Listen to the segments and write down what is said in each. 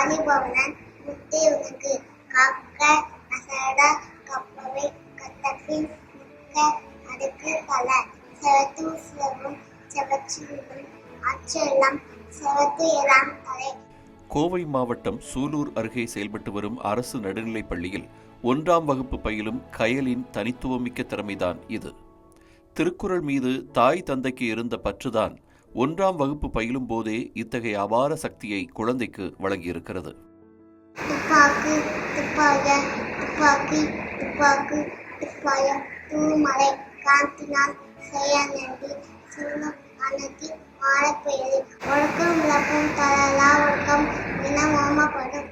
வாலிபவனன் முத்தே உனக்கு காக்க அசட கப்பவை கத்தப்பின் முக்க அடுக்கு பல செவத்து சிலவும் செவச்சிலும் அச்செல்லாம் செவத்து எல்லாம் தலை. கோவை மாவட்டம் சூலூர் அருகே செயல்பட்டு வரும் அரசு நடுநிலைப் பள்ளியில் 1ஆம் வகுப்பு பயிலும் கயலின் தனித்துவமிக்க திறமைதான் இது. திருக்குறள் மீது தாய் தந்தைக்கு இருந்த பற்றுதான் 1ஆம் வகுப்பு பயிலும் போதே இத்தகைய அபார சக்தியை குழந்தைக்கு வழங்கியிருக்கிறது. துப்பாக்கு துப்பாய துப்பாக்கி துப்பாக்கு துப்பாயம் தூமலை காந்தினால் செயலி சின்னம் அனதி மாறப்பெயரு ஒழுக்கம் விளக்கம் தலலா ஒழுக்கம் என ஓமப்படும்.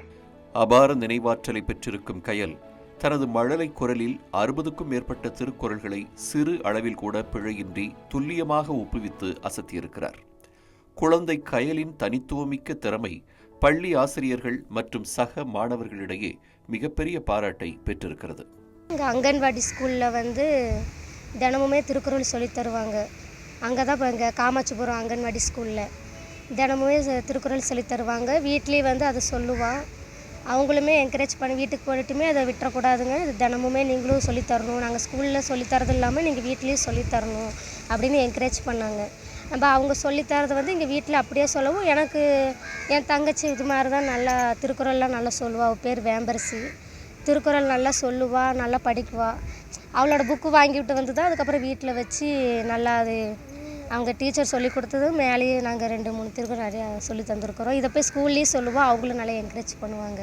அபார நினைவாற்றலை பெற்றிருக்கும் கயல் தனது மழலை குரலில் 60க்கும் மேற்பட்ட திருக்குறள்களை சிறு அளவில் கூட பிழையின்றி துல்லியமாக ஒப்புவித்து அசத்தியிருக்கிறார். குழந்தை கயலின் தனித்துவமிக்க திறமை பள்ளி ஆசிரியர்கள் மற்றும் சக மாணவர்களிடையே மிகப்பெரிய பாராட்டை பெற்றிருக்கிறது. அங்கன்வாடி ஸ்கூலில் தினமுமே திருக்குறள் சொல்லித் தருவாங்க. அங்கே தான் இப்போ இங்கே காமாட்சிபுரம் அங்கன்வாடி ஸ்கூலில் தினமுமே திருக்குறள் சொல்லித் தருவாங்க. வீட்லேயும் அதை சொல்லுவான். அவங்களுமே என்கரேஜ் பண்ணி வீட்டுக்கு போயிட்டுமே அதை விட்டுறக்கூடாதுங்க, இது தினமுமே நீங்களும் சொல்லித்தரணும், நாங்கள் ஸ்கூலில் சொல்லித்தரது இல்லாமல் நீங்கள் வீட்லேயும் சொல்லித்தரணும் அப்படின்னு என்கரேஜ் பண்ணாங்க. நம்ம அவங்க சொல்லித்தரது இங்கே வீட்டில் அப்படியே சொல்லவும் எனக்கு என் தங்கச்சி இது மாதிரி தான் நல்லா திருக்குறள்லாம் நல்லா சொல்லுவாள். அவள் பேர் வேம்பரசி. திருக்குறள் நல்லா சொல்லுவாள், நல்லா படிக்குவாள். அவளோட புக்கு வாங்கிவிட்டு தான் அதுக்கப்புறம் வீட்டில் வச்சு நல்லா அது அவங்க டீச்சர் சொல்லி கொடுத்தது மேலேயே நாங்கள் 2-3 திருக்குறள் நிறையா சொல்லி தந்துருக்குறோம். இதை போய் ஸ்கூல்லேயும் சொல்லுவோம், அவங்களும் நல்லா என்கரேஜ் பண்ணுவாங்க.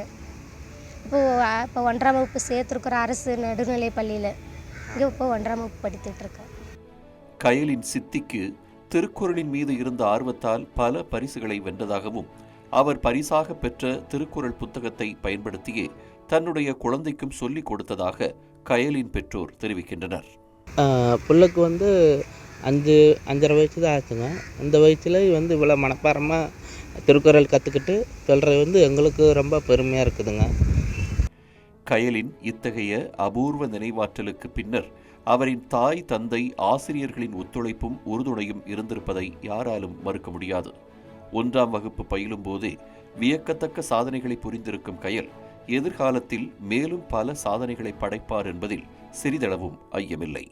இப்போ 1ஆம் வகுப்பு சேர்த்துருக்குறோம் அரசு நடுநிலை பள்ளியில். இங்கே இப்போ 1ஆம் வகுப்பு படித்துட்ருக்கேன். கயலின் சித்திக்கு திருக்குறளின் மீது இருந்த ஆர்வத்தால் பல பரிசுகளை வென்றதாகவும் அவர் பரிசாக பெற்ற திருக்குறள் புத்தகத்தை பயன்படுத்தியே தன்னுடைய குழந்தைக்கும் சொல்லிக் கொடுத்ததாக கயலின் பெற்றோர் தெரிவிக்கின்றனர். பிள்ளைக்கு 5-5.5 வயசு தான் ஆச்சுங்க. இந்த வயசில் இவ்வளோ மனப்பாரமாக திருக்குறள் கற்றுக்கிட்டு சொல்கிறது எங்களுக்கு ரொம்ப பெருமையாக இருக்குதுங்க. கயலின் இத்தகைய அபூர்வ நினைவாற்றலுக்கு பின்னர் அவரின் தாய் தந்தை ஆசிரியர்களின் ஒத்துழைப்பும் உறுதுணையும் இருந்திருப்பதை யாராலும் மறுக்க முடியாது. 1ஆம் வகுப்பு பயிலும் போதே வியக்கத்தக்க சாதனைகளை புரிந்திருக்கும் கயல் எதிர்காலத்தில் மேலும் பல சாதனைகளை படைப்பார் என்பதில் சிறிதளவும் ஐயமில்லை.